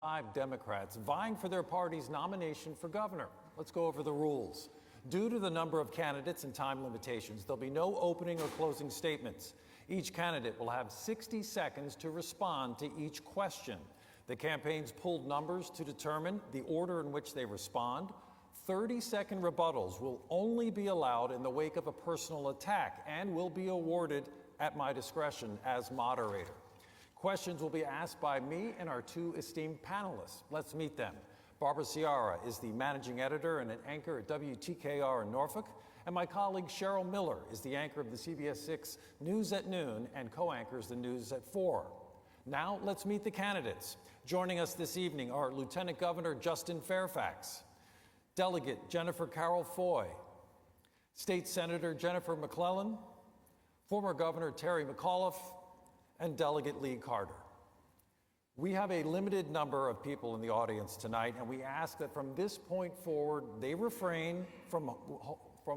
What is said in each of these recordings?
5 Democrats vying for their party's nomination for governor. Let's go over the rules. Due to the number of candidates and time limitations, there'll be no opening or closing statements. Each candidate will have 60 seconds to respond to each question. The campaign's pulled numbers to determine the order in which they respond. 30-second rebuttals will only be allowed in the wake of a personal attack and will be awarded at my discretion as moderator. Questions will be asked by me and our 2 esteemed panelists. Let's meet them. Barbara Ciara is the managing editor and an anchor at WTKR in Norfolk, and my colleague Cheryl Miller is the anchor of the CBS 6 News at Noon and co-anchors the News at 4. Now let's meet the candidates. Joining us this evening are Lieutenant Governor Justin Fairfax, Delegate Jennifer Carroll Foy, State Senator Jennifer McClellan, former Governor Terry McAuliffe, and Delegate Lee Carter. We have a limited number of people in the audience tonight, and we ask that from this point forward, they refrain from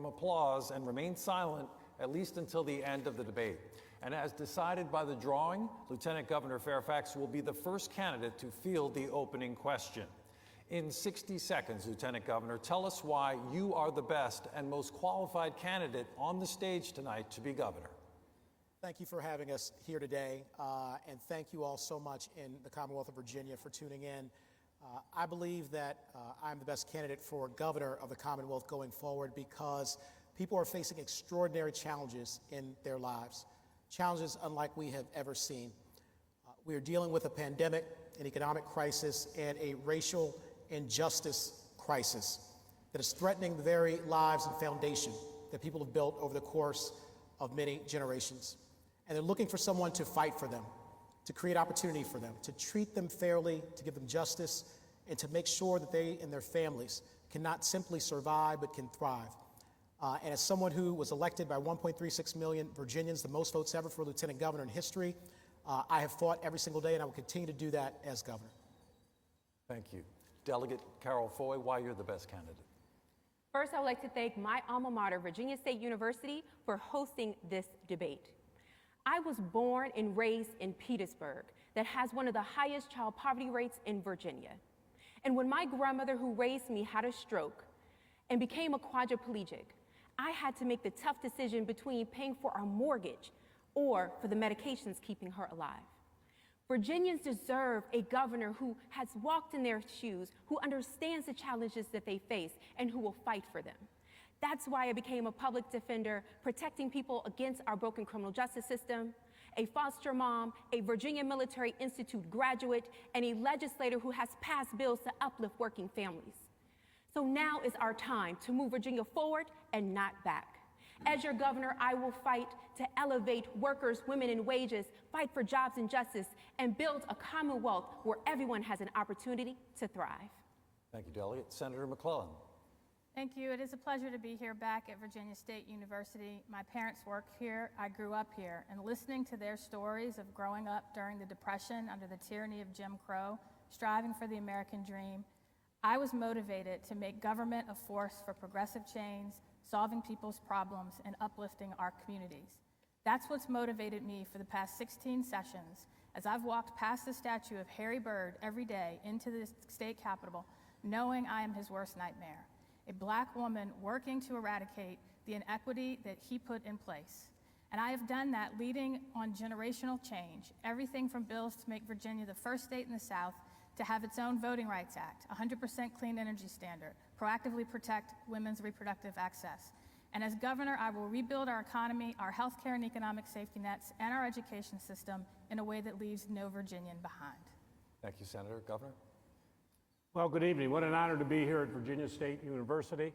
applause and remain silent at least until the end of the debate. And as decided by the drawing, Lieutenant Governor Fairfax will be the first candidate to field the opening question. In 60 seconds, Lieutenant Governor, tell us why you are the best and most qualified candidate on the stage tonight to be governor. Thank you for having us here today, and thank you all so much in the Commonwealth of Virginia for tuning in. I believe that I'm the best candidate for governor of the Commonwealth going forward because people are facing extraordinary challenges in their lives, challenges unlike we have ever seen. We are dealing with a pandemic, an economic crisis, and a racial injustice crisis that is threatening the very lives and foundation that people have built over the course of many generations. And they're looking for someone to fight for them, to create opportunity for them, to treat them fairly, to give them justice, and to make sure that they and their families can not simply survive, but can thrive. And as someone who was elected by 1.36 million Virginians, the most votes ever for a lieutenant governor in history, I have fought every single day, and I will continue to do that as governor. Thank you. Delegate Carroll Foy, why you're the best candidate? First, I would like to thank my alma mater, Virginia State University, for hosting this debate. I was born and raised in Petersburg, that has one of the highest child poverty rates in Virginia. And when my grandmother who raised me had a stroke and became a quadriplegic, I had to make the tough decision between paying for our mortgage or for the medications keeping her alive. Virginians deserve a governor who has walked in their shoes, who understands the challenges that they face, and who will fight for them. That's why I became a public defender, protecting people against our broken criminal justice system, a foster mom, a Virginia Military Institute graduate, and a legislator who has passed bills to uplift working families. So now is our time to move Virginia forward and not back. As your governor, I will fight to elevate workers, women, and wages, fight for jobs and justice, and build a Commonwealth where everyone has an opportunity to thrive. Thank you, Delegate. Senator McClellan. Thank you. It is a pleasure to be here back at Virginia State University. My parents work here. I grew up here. And listening to their stories of growing up during the Depression under the tyranny of Jim Crow, striving for the American dream, I was motivated to make government a force for progressive change, solving people's problems, and uplifting our communities. That's what's motivated me for the past 16 sessions as I've walked past the statue of Harry Byrd every day into the state capitol, knowing I am his worst nightmare. A Black woman working to eradicate the inequity that he put in place. And I have done that leading on generational change, everything from bills to make Virginia the first state in the South to have its own Voting Rights Act, 100% clean energy standard, proactively protect women's reproductive access. And as governor, I will rebuild our economy, our healthcare and economic safety nets, and our education system in a way that leaves no Virginian behind. Thank you, Senator. Governor? Well, good evening. What an honor to be here at Virginia State University.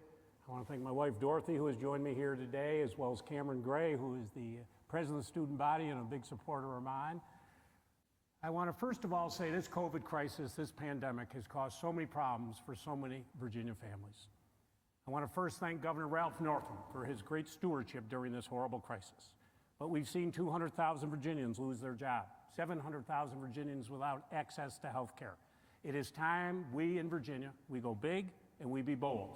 I want to thank my wife, Dorothy, who has joined me here today, as well as Cameron Gray, who is the president of the student body and a big supporter of mine. I want to first of all say this COVID crisis, this pandemic, has caused so many problems for so many Virginia families. I want to first thank Governor Ralph Northam for his great stewardship during this horrible crisis. But we've seen 200,000 Virginians lose their job, 700,000 Virginians without access to health care. It is time we in Virginia, we go big and we be bold.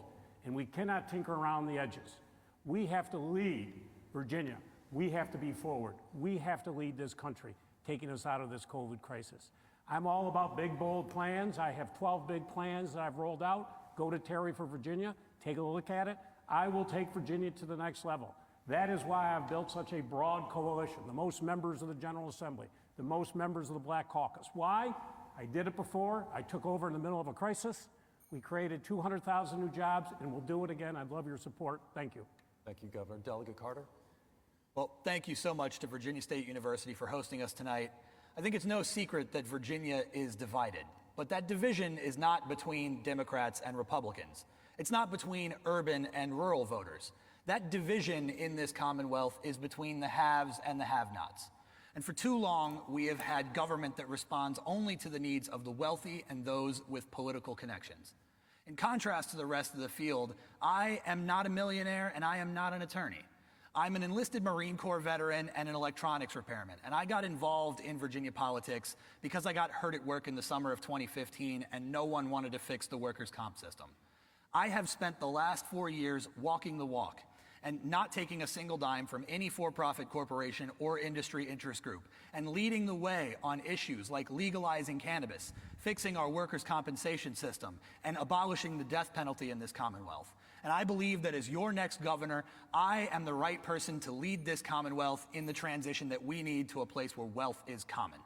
And we cannot tinker around the edges. We have to lead Virginia. We have to be forward. We have to lead this country, taking us out of this COVID crisis. I'm all about big, bold plans. I have 12 big plans that I've rolled out. Go to Terry for Virginia, take a look at it. I will take Virginia to the next level. That is why I've built such a broad coalition, the most members of the General Assembly, the most members of the Black Caucus. Why? I did it before. I took over in the middle of a crisis. We created 200,000 new jobs, and we'll do it again. I'd love your support. Thank you. Thank you, Governor. Delegate Carter? Well, thank you so much to Virginia State University for hosting us tonight. I think it's no secret that Virginia is divided, but that division is not between Democrats and Republicans. It's not between urban and rural voters. That division in this Commonwealth is between the haves and the have-nots. And for too long, we have had government that responds only to the needs of the wealthy and those with political connections. In contrast to the rest of the field, I am not a millionaire and I am not an attorney. I'm an enlisted Marine Corps veteran and an electronics repairman, and I got involved in Virginia politics because I got hurt at work in the summer of 2015 and no one wanted to fix the workers' comp system. I have spent the last 4 years walking the walk and not taking a single dime from any for-profit corporation or industry interest group, and leading the way on issues like legalizing cannabis, fixing our workers' compensation system, and abolishing the death penalty in this Commonwealth. And I believe that as your next governor, I am the right person to lead this Commonwealth in the transition that we need to a place where wealth is common.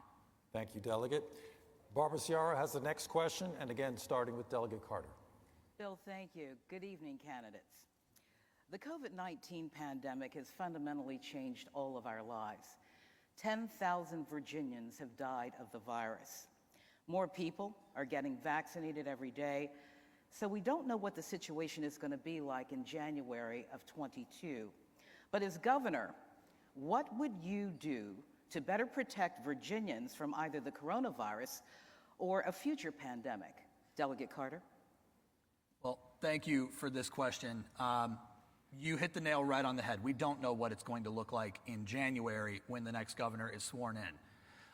Thank you, Delegate. Barbara Ciara has the next question, and again, starting with Delegate Carter. Bill, thank you. Good evening, candidates. The COVID-19 pandemic has fundamentally changed all of our lives. 10,000 Virginians have died of the virus. More people are getting vaccinated every day, so we don't know what the situation is going to be like in January of '22. But as governor, what would you do to better protect Virginians from either the coronavirus or a future pandemic? Delegate Carter. Well, thank you for this question. You hit the nail right on the head. We don't know what it's going to look like in January when the next governor is sworn in.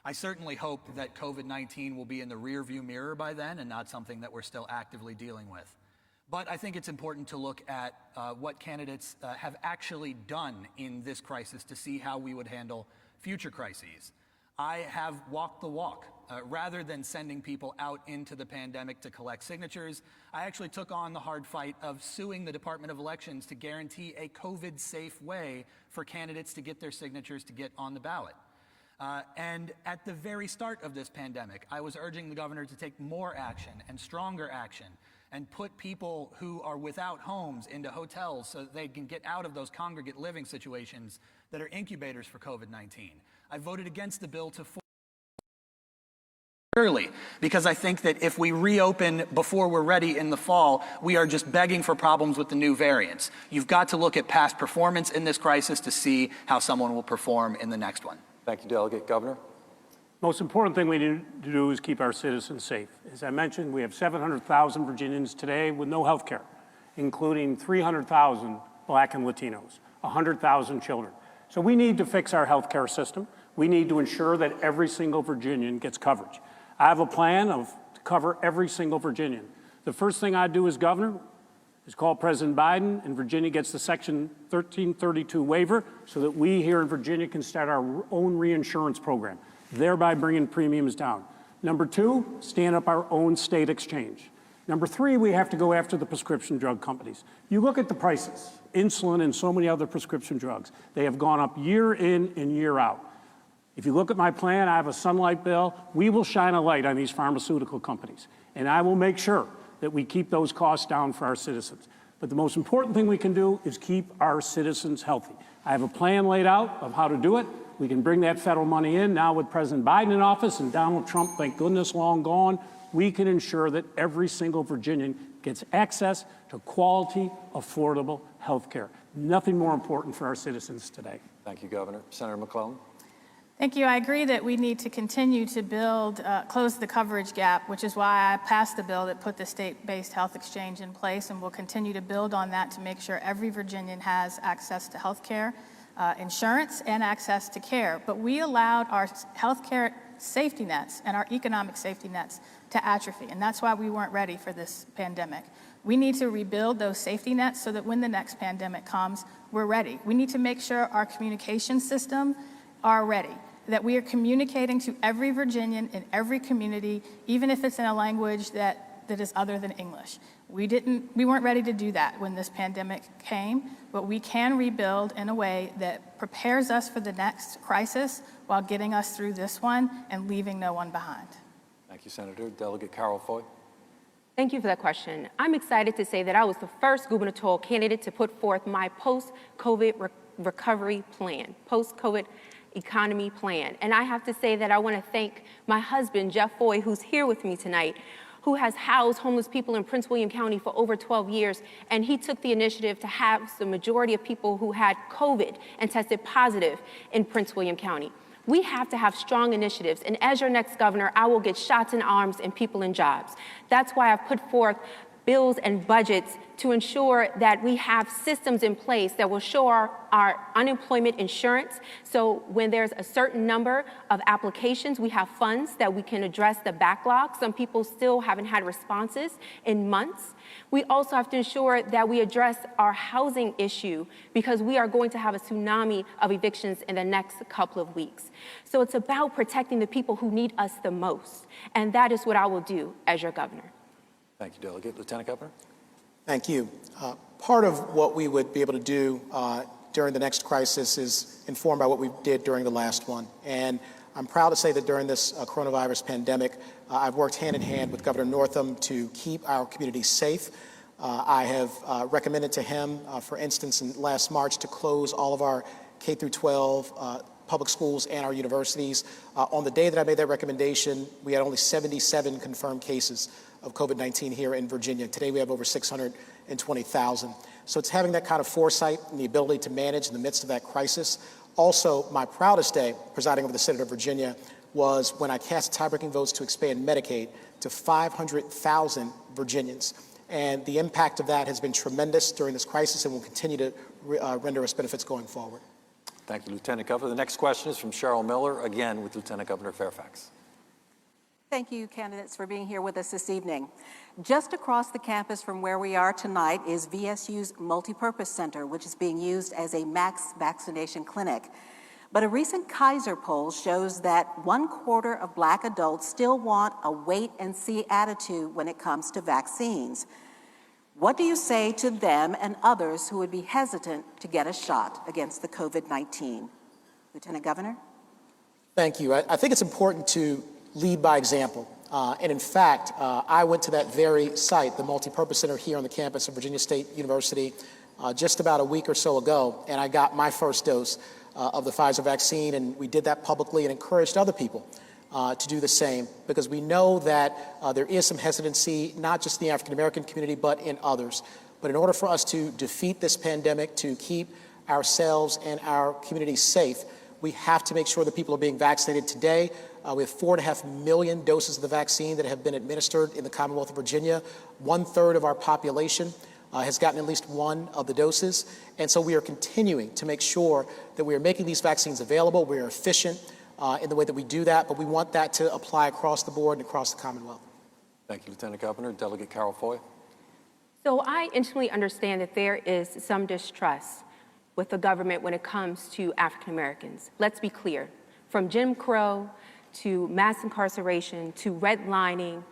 I certainly hope that COVID-19 will be in the rearview mirror by then and not something that we're still actively dealing with. But I think it's important to look at what candidates have actually done in this crisis to see how we would handle future crises. I have walked the walk. Rather than sending people out into the pandemic to collect signatures, I actually took on the hard fight of suing the Department of Elections to guarantee a COVID-safe way for candidates to get their signatures to get on the ballot. And at the very start of this pandemic, I was urging the governor to take more action and stronger action and put people who are without homes into hotels so that they can get out of those congregate living situations that are incubators for COVID-19. I voted against the bill to early, because I think that if we reopen before we're ready in the fall, we are just begging for problems with the new variants. You've got to look at past performance in this crisis to see how someone will perform in the next one. Thank you, Delegate. Governor? Most important thing we need to do is keep our citizens safe. As I mentioned, we have 700,000 Virginians today with no health care, including 300,000 Black and Latinos, 100,000 children. So we need to fix our health care system. We need to ensure that every single Virginian gets coverage. I have a plan to cover every single Virginian. The first thing I do as governor is call President Biden, and Virginia gets the Section 1332 waiver so that we here in Virginia can start our own reinsurance program, thereby bringing premiums down. Number two, stand up our own state exchange. Number three, we have to go after the prescription drug companies. You look at the prices, insulin and so many other prescription drugs. They have gone up year in and year out. If you look at my plan, I have a sunlight bill. We will shine a light on these pharmaceutical companies, and I will make sure that we keep those costs down for our citizens. But the most important thing we can do is keep our citizens healthy. I have a plan laid out of how to do it. We can bring that federal money in now with President Biden in office and Donald Trump, thank goodness, long gone. We can ensure that every single Virginian gets access to quality, affordable health care. Nothing more important for our citizens today. Thank you, Governor. Senator McClellan? Thank you. I agree that we need to continue to close the coverage gap, which is why I passed the bill that put the state-based health exchange in place, and we'll continue to build on that to make sure every Virginian has access to health care, insurance, and access to care. But we allowed our health care safety nets and our economic safety nets to atrophy, and that's why we weren't ready for this pandemic. We need to rebuild those safety nets so that when the next pandemic comes, we're ready. We need to make sure our communication system are ready. that we are communicating to every Virginian in every community, even if it's in a language that is other than English. We weren't ready to do that when this pandemic came, but we can rebuild in a way that prepares us for the next crisis while getting us through this one and leaving no one behind. Thank you, Senator. Delegate Carol Foy. Thank you for that question. I'm excited to say that I was the first gubernatorial candidate to put forth my post-COVID recovery plan, post-COVID economy plan. And I have to say that I want to thank my husband, Jeff Foy, who's here with me tonight, who has housed homeless people in Prince William County for over 12 years, and he took the initiative to have the majority of people who had COVID and tested positive in Prince William County. We have to have strong initiatives, and as your next governor, I will get shots in arms and people in jobs. That's why I've put forth bills and budgets to ensure that we have systems in place that will show our unemployment insurance. So when there's a certain number of applications, we have funds that we can address the backlog. Some people still haven't had responses in months. We also have to ensure that we address our housing issue because we are going to have a tsunami of evictions in the next couple of weeks. So it's about protecting the people who need us the most. And that is what I will do as your governor. Thank you, Delegate. Lieutenant Governor. Thank you. Part of what we would be able to do during the next crisis is informed by what we did during the last one. And I'm proud to say that during this coronavirus pandemic, I've worked hand in hand with Governor Northam to keep our communities safe. I have recommended to him, for instance, in last March, to close all of our K through 12 public schools and our universities. On the day that I made that recommendation, we had only 77 confirmed cases of COVID-19 here in Virginia. Today we have over 620,000. So it's having that kind of foresight and the ability to manage in the midst of that crisis. Also, my proudest day presiding over the Senate of Virginia was when I cast tie-breaking votes to expand Medicaid to 500,000 Virginians. And the impact of that has been tremendous during this crisis and will continue to render us benefits going forward. Thank you, Lieutenant Governor. The next question is from Cheryl Miller, again with Lieutenant Governor Fairfax. Thank you, candidates, for being here with us this evening. Just across the campus from where we are tonight is VSU's Multipurpose Center, which is being used as a mass vaccination clinic. But a recent Kaiser poll shows that 1/4 of Black adults still want a wait-and-see attitude when it comes to vaccines. What do you say to them and others who would be hesitant to get a shot against the COVID-19? Lieutenant Governor? Thank you. I think it's important to lead by example. And in fact, I went to that very site, the Multipurpose Center here on the campus of Virginia State University, just about a week or so ago, and I got my first dose of the Pfizer vaccine, and we did that publicly and encouraged other people to do the same, because we know that there is some hesitancy, not just in the African-American community, but in others. But in order for us to defeat this pandemic, to keep ourselves and our communities safe, we have to make sure that people are being vaccinated today. We have 4.5 million doses of the vaccine that have been administered in the Commonwealth of Virginia. 1/3 of our population has gotten at least one of the doses. And so we are continuing to make sure that we are making these vaccines available. We are efficient in the way that we do that, but we want that to apply across the board and across the Commonwealth. Thank you, Lieutenant Governor. Delegate Carol Foy. So I intimately understand that there is some distrust with the government when it comes to African Americans. Let's be clear. From Jim Crow to mass incarceration to redlining,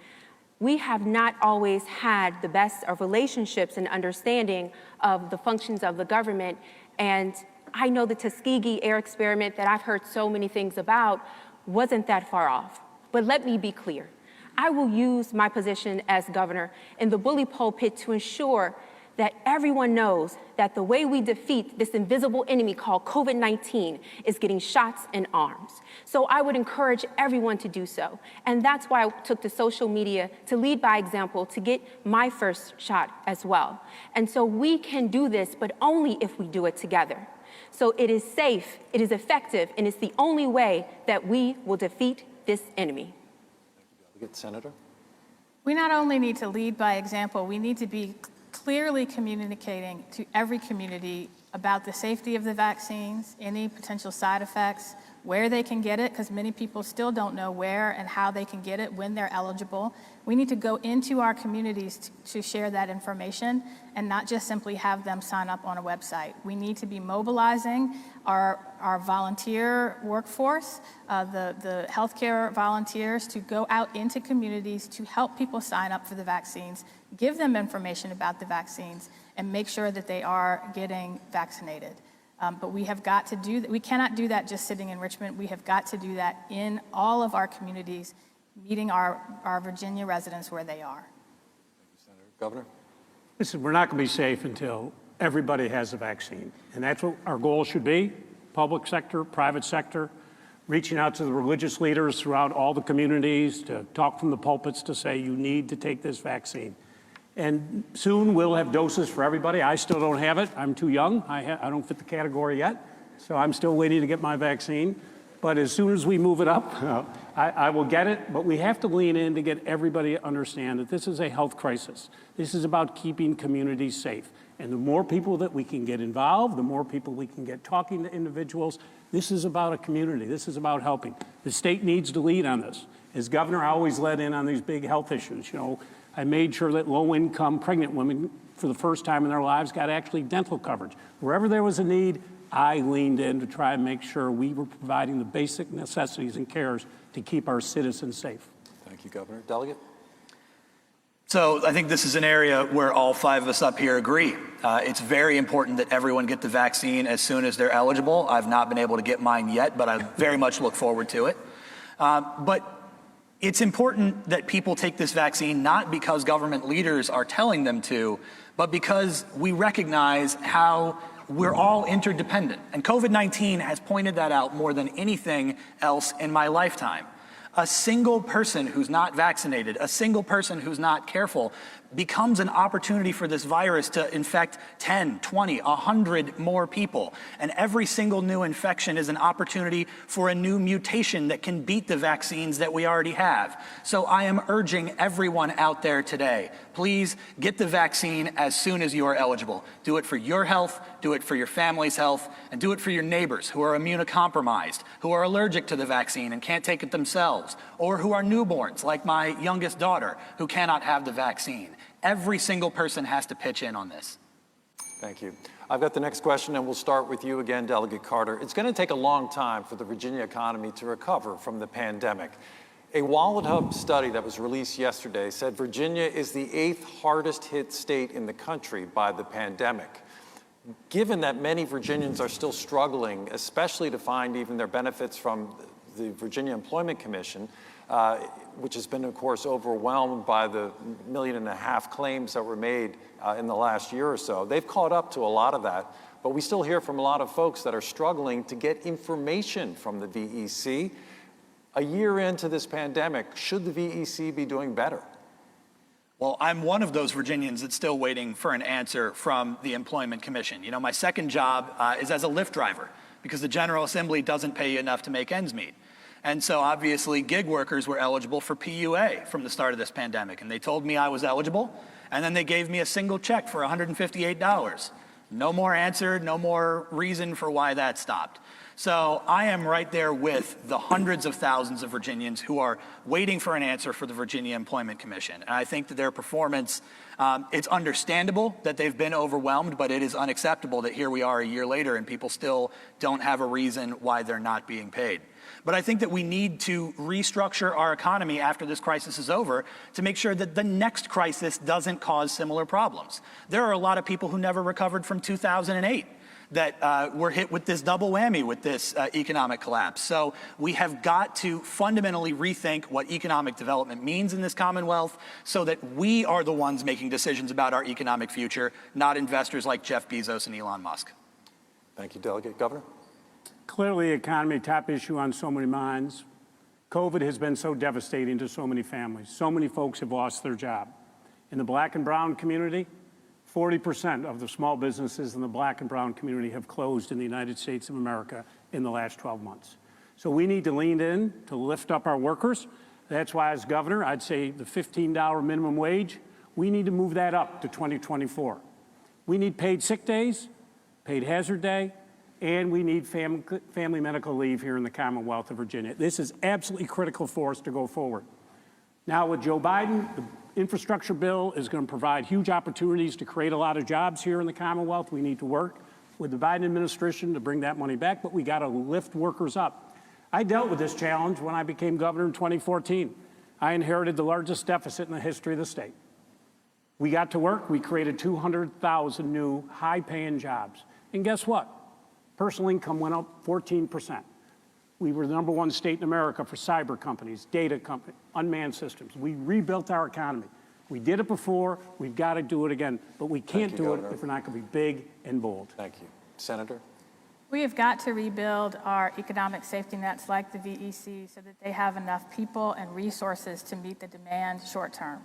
we have not always had the best of relationships and understanding of the functions of the government. And I know the Tuskegee air experiment that I've heard so many things about wasn't that far off. But let me be clear. I will use my position as governor in the bully pulpit to ensure that everyone knows that the way we defeat this invisible enemy called COVID-19 is getting shots in arms. So I would encourage everyone to do so. And that's why I took to social media to lead by example, to get my first shot as well. And so we can do this, but only if we do it together. So it is safe, it is effective, and it's the only way that we will defeat this enemy. Delegate Senator. We not only need to lead by example, we need to be clearly communicating to every community about the safety of the vaccines, any potential side effects, where they can get it, because many people still don't know where and how they can get it when they're eligible. We need to go into our communities to share that information and not just simply have them sign up on a website. We need to be mobilizing our volunteer workforce, the healthcare volunteers, to go out into communities to help people sign up for the vaccines, give them information about the vaccines, and make sure that they are getting vaccinated. But we have got to do that. We cannot do that just sitting in Richmond. We have got to do that in all of our communities, meeting our Virginia residents where they are. Senator. Governor? Listen, we're not going to be safe until everybody has a vaccine. And that's what our goal should be, public sector, private sector, reaching out to the religious leaders throughout all the communities to talk from the pulpits to say you need to take this vaccine. And soon we'll have doses for everybody. I still don't have it. I'm too young. I don't fit the category yet. So I'm still waiting to get my vaccine. But as soon as we move it up, I will get it. But we have to lean in to get everybody to understand that this is a health crisis. This is about keeping communities safe. And the more people that we can get involved, the more people we can get talking to individuals. This is about a community. This is about helping. The state needs to lead on this. As governor, I always led in on these big health issues. You know, I made sure that low-income pregnant women, for the first time in their lives, got actually dental coverage. Wherever there was a need, I leaned in to try and make sure we were providing the basic necessities and cares to keep our citizens safe. Thank you, Governor. Delegate? So I think this is an area where all five of us up here agree. It's very important that everyone get the vaccine as soon as they're eligible. I've not been able to get mine yet, but I very much look forward to it. But it's important that people take this vaccine not because government leaders are telling them to, but because we recognize how we're all interdependent. And COVID-19 has pointed that out more than anything else in my lifetime. A single person who's not vaccinated, a single person who's not careful, becomes an opportunity for this virus to infect 10, 20, 100 more people. And every single new infection is an opportunity for a new mutation that can beat the vaccines that we already have. So I am urging everyone out there today, please get the vaccine as soon as you are eligible. Do it for your health, do it for your family's health, and do it for your neighbors who are immunocompromised, who are allergic to the vaccine and can't take it themselves, or who are newborns, like my youngest daughter, who cannot have the vaccine. Every single person has to pitch in on this. Thank you. I've got the next question, and we'll start with you again, Delegate Carter. It's going to take a long time for the Virginia economy to recover from the pandemic. A Wallet Hub study that was released yesterday said Virginia is the 8th hardest hit state in the country by the pandemic. Given that many Virginians are still struggling, especially to find even their benefits from the Virginia Employment Commission, which has been, of course, overwhelmed by the 1.5 million claims that were made in the last year or so. They've caught up to a lot of that, but we still hear from a lot of folks that are struggling to get information from the VEC. A year into this pandemic, should the VEC be doing better? Well, I'm one of those Virginians that's still waiting for an answer from the Employment Commission. You know, my second job is as a Lyft driver because the General Assembly doesn't pay you enough to make ends meet. And so obviously gig workers were eligible for PUA from the start of this pandemic. And they told me I was eligible, and then they gave me a single check for $158. No more answer, no more reason for why that stopped. So I am right there with the hundreds of thousands of Virginians who are waiting for an answer for the Virginia Employment Commission. And I think that their performance, it's understandable that they've been overwhelmed, but it is unacceptable that here we are a year later and people still don't have a reason why they're not being paid. But I think that we need to restructure our economy after this crisis is over to make sure that the next crisis doesn't cause similar problems. There are a lot of people who never recovered from 2008 that were hit with this double whammy with this economic collapse. So we have got to fundamentally rethink what economic development means in this Commonwealth so that we are the ones making decisions about our economic future, not investors like Jeff Bezos and Elon Musk. Thank you, Delegate. Governor? Clearly, the economy, top issue on so many minds. COVID has been so devastating to so many families. So many folks have lost their job. In the black and brown community, 40% of the small businesses in the black and brown community have closed in the United States of America in the last 12 months. So we need to lean in to lift up our workers. That's why, as governor, I'd say the $15 minimum wage, we need to move that up to 2024. We need paid sick days, paid hazard day, and we need family medical leave here in the Commonwealth of Virginia. This is absolutely critical for us to go forward. Now with Joe Biden, the infrastructure bill is going to provide huge opportunities to create a lot of jobs here in the Commonwealth. We need to work with the Biden administration to bring that money back, but we got to lift workers up. I dealt with this challenge when I became governor in 2014. I inherited the largest deficit in the history of the state. We got to work, we created 200,000 new high-paying jobs. And guess what? Personal income went up 14%. We were the #1 state in America for cyber companies, data companies, unmanned systems. We rebuilt our economy. We did it before, we've got to do it again, but we can't do it if we're not going to be big and bold. Thank you. Senator? We have got to rebuild our economic safety nets like the VEC so that they have enough people and resources to meet the demand short term.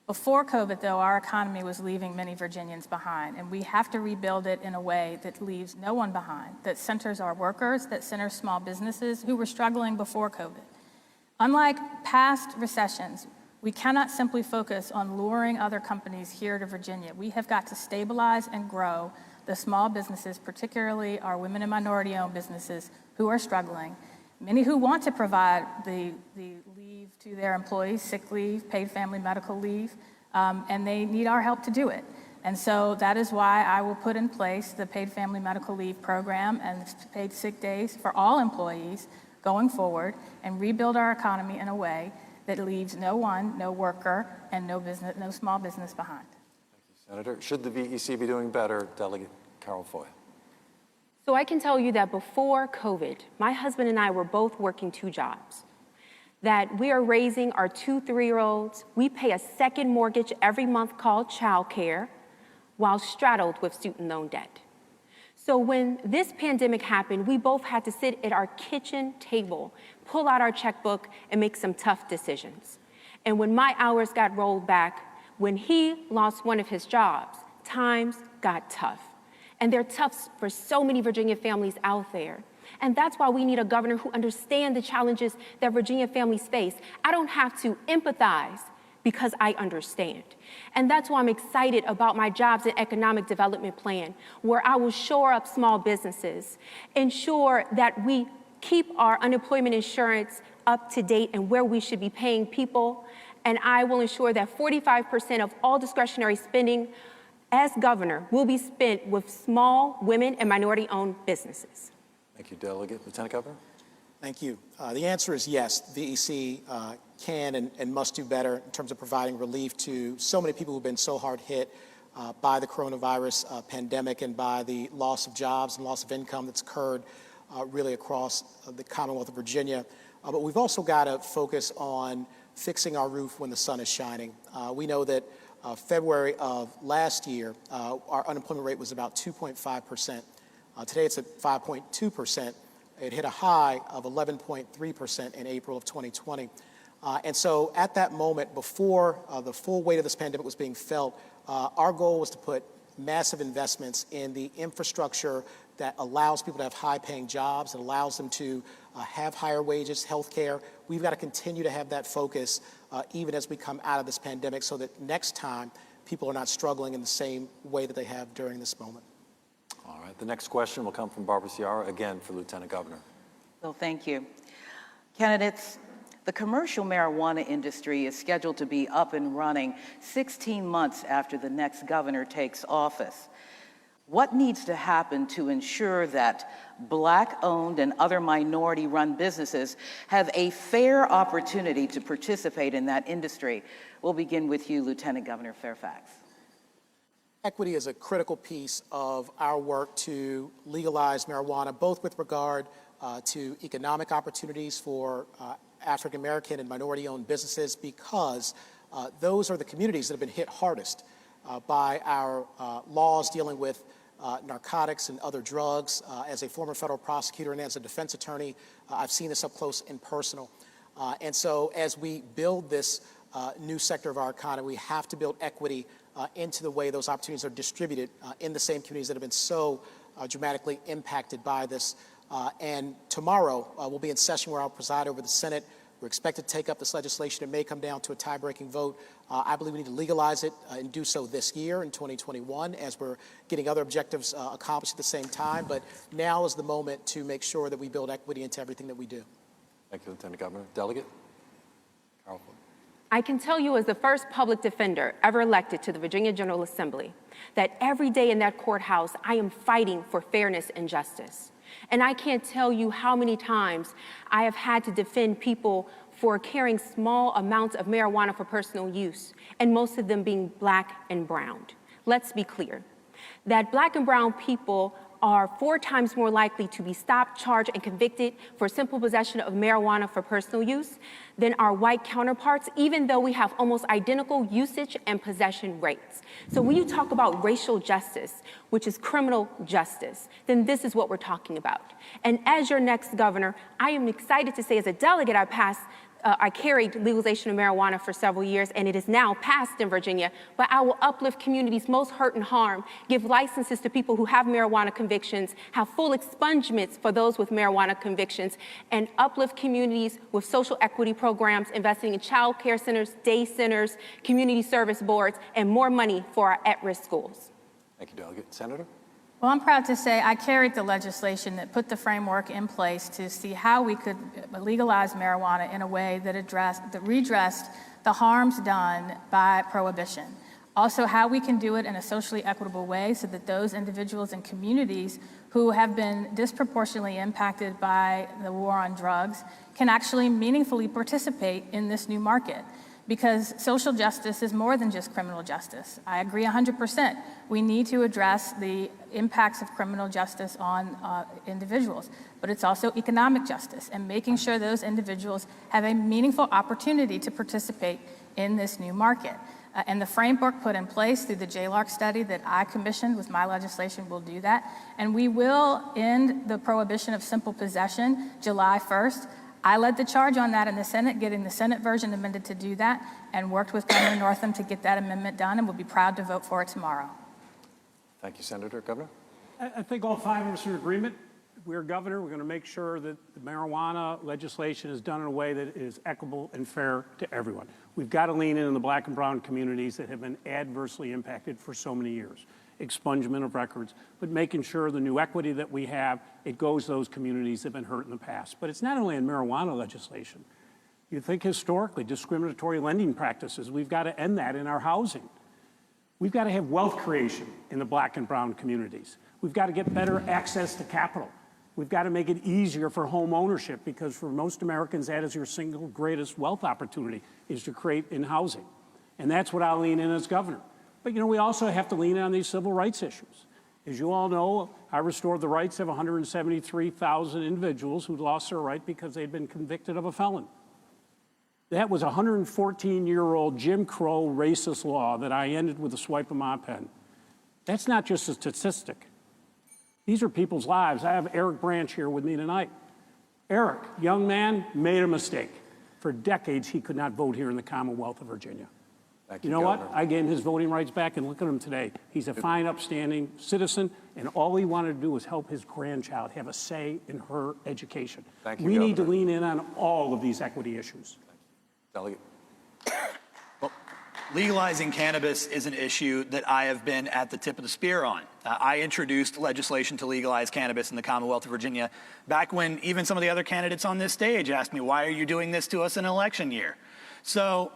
Before COVID, though, our economy was leaving many Virginians behind, and we have to rebuild it in a way that leaves no one behind, that centers our workers, that centers small businesses who were struggling before COVID. Unlike past recessions, we cannot simply focus on luring other companies here to Virginia. We have got to stabilize and grow the small businesses, particularly our women and minority-owned businesses who are struggling, many who want to provide the leave to their employees, sick leave, paid family medical leave, and they need our help to do it. And so that is why I will put in place the paid family medical leave program and paid sick days for all employees going forward and rebuild our economy in a way that leaves no one, no worker, and no small business behind. Thank you, Senator. Should the VEC be doing better? Delegate Carol Foy. So I can tell you that before COVID, my husband and I were both working 2 jobs, that we are raising our 2 3-year-olds. We pay a second mortgage every month called childcare while straddled with student loan debt. So when this pandemic happened, we both had to sit at our kitchen table, pull out our checkbook, and make some tough decisions. And when my hours got rolled back, when he lost one of his jobs, times got tough. And they're tough for so many Virginia families out there. And that's why we need a governor who understands the challenges that Virginia families face. I don't have to empathize because I understand. And that's why I'm excited about my jobs and economic development plan, where I will shore up small businesses, ensure that we keep our unemployment insurance up to date and where we should be paying people. And I will ensure that 45% of all discretionary spending as governor will be spent with small, women, and minority-owned businesses. Thank you, Delegate. Lieutenant Governor? Thank you. The answer is yes. VEC can and must do better in terms of providing relief to so many people who've been so hard hit by the coronavirus pandemic and by the loss of jobs and loss of income that's occurred really across the Commonwealth of Virginia. But we've also got to focus on fixing our roof when the sun is shining. We know that February of last year, our unemployment rate was about 2.5%. Today it's at 5.2%. It hit a high of 11.3% in April of 2020. And so at that moment, before the full weight of this pandemic was being felt, our goal was to put massive investments in the infrastructure that allows people to have high-paying jobs, that allows them to have higher wages, health care. We've got to continue to have that focus even as we come out of this pandemic so that next time people are not struggling in the same way that they have during this moment. All right, the next question will come from Barbara Ciara, again for Lieutenant Governor. Well, thank you. Candidates, the commercial marijuana industry is scheduled to be up and running 16 months after the next governor takes office. What needs to happen to ensure that Black-owned and other minority-run businesses have a fair opportunity to participate in that industry? We'll begin with you, Lieutenant Governor Fairfax. Equity is a critical piece of our work to legalize marijuana, both with regard to economic opportunities for African American and minority-owned businesses, because those are the communities that have been hit hardest by our laws dealing with narcotics and other drugs. As a former federal prosecutor and as a defense attorney, I've seen this up close and personal. And so as we build this new sector of our economy, we have to build equity into the way those opportunities are distributed in the same communities that have been so dramatically impacted by this. And tomorrow we'll be in session where I'll preside over the Senate We're expected to take up this legislation. It may come down to a tie-breaking vote. I believe we need to legalize it and do so this year in 2021 as we're getting other objectives accomplished at the same time. But now is the moment to make sure that we build equity into everything that we do. Thank you, Lieutenant Governor. Delegate? Carol. I can tell you as the first public defender ever elected to the Virginia General Assembly that every day in that courthouse I am fighting for fairness and justice. And I can't tell you how many times I have had to defend people for carrying small amounts of marijuana for personal use, and most of them being black and browned. Let's be clear, that black and brown people are 4 times more likely to be stopped, charged, and convicted for simple possession of marijuana for personal use than our white counterparts, even though we have almost identical usage and possession rates. So when you talk about racial justice, which is criminal justice, then this is what we're talking about. And as your next governor, I am excited to say as a delegate I carried legalization of marijuana for several years, and it is now passed in Virginia, but I will uplift communities most hurt and harmed, give licenses to people who have marijuana convictions, have full expungements for those with marijuana convictions, and uplift communities with social equity programs, investing in child care centers, day centers, community service boards, and more money for our at-risk schools. Thank you, Delegate. Senator? Well, I'm proud to say I carried the legislation that put the framework in place to see how we could legalize marijuana in a way that redressed the harms done by prohibition. Also, how we can do it in a socially equitable way so that those individuals and communities who have been disproportionately impacted by the war on drugs can actually meaningfully participate in this new market. Because social justice is more than just criminal justice. I agree 100%. We need to address the impacts of criminal justice on individuals, but it's also economic justice and making sure those individuals have a meaningful opportunity to participate in this new market. And the framework put in place through the JLARC study that I commissioned with my legislation will do that. And we will end the prohibition of simple possession July 1st. I led the charge on that in the Senate, getting the Senate version amended to do that, and worked with Governor Northam to get that amendment done, and we'll be proud to vote for it tomorrow. Thank you, Senator. Governor? I think all 5 of us are in agreement. If we're governor, we're going to make sure that the marijuana legislation is done in a way that is equitable and fair to everyone. We've got to lean in the black and brown communities that have been adversely impacted for so many years. Expungement of records, but making sure the new equity that we have, it goes to those communities that have been hurt in the past. But it's not only in marijuana legislation. You think historically, discriminatory lending practices, we've got to end that in our housing. We've got to have wealth creation in the black and brown communities. We've got to get better access to capital. We've got to make it easier for home ownership, because for most Americans, that is your single greatest wealth opportunity, is to create in housing. And that's what I'll lean in as governor. But, we also have to lean on these civil rights issues. As you all know, I restored the rights of 173,000 individuals who lost their right because they'd been convicted of a felon. That was a 114-year-old Jim Crow racist law that I ended with a swipe of my pen. That's not just a statistic. These are people's lives. I have Eric Branch here with me tonight. Eric, young man, made a mistake. For decades, he could not vote here in the Commonwealth of Virginia. Thank You you, know Governor. what? I gave him his voting rights back, and look at him today. He's a fine, upstanding citizen, and all he wanted to do was help his grandchild have a say in her education. Thank you, We need to Governor. lean in on all of these equity issues. Delegate? Well, legalizing cannabis is an issue that I have been at the tip of the spear on. I introduced legislation to legalize cannabis in the Commonwealth of Virginia back when even some of the other candidates on this stage asked me, why are you doing this to us in an election year? So,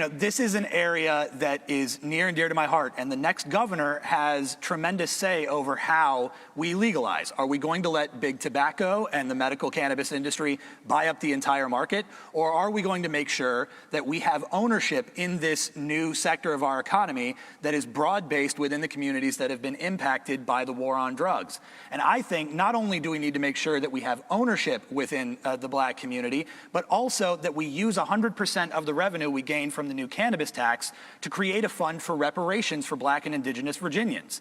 this is an area that is near and dear to my heart, and the next governor has tremendous say over how we legalize. Are we going to let big tobacco and the medical cannabis industry buy up the entire market, or are we going to make sure that we have ownership in this new sector of our economy that is broad-based within the communities that have been impacted by the war on drugs? And I think not only do we need to make sure that we have ownership within the black community, but also that we use 100% of the revenue revenue we gain from the new cannabis tax to create a fund for reparations for Black and Indigenous Virginians.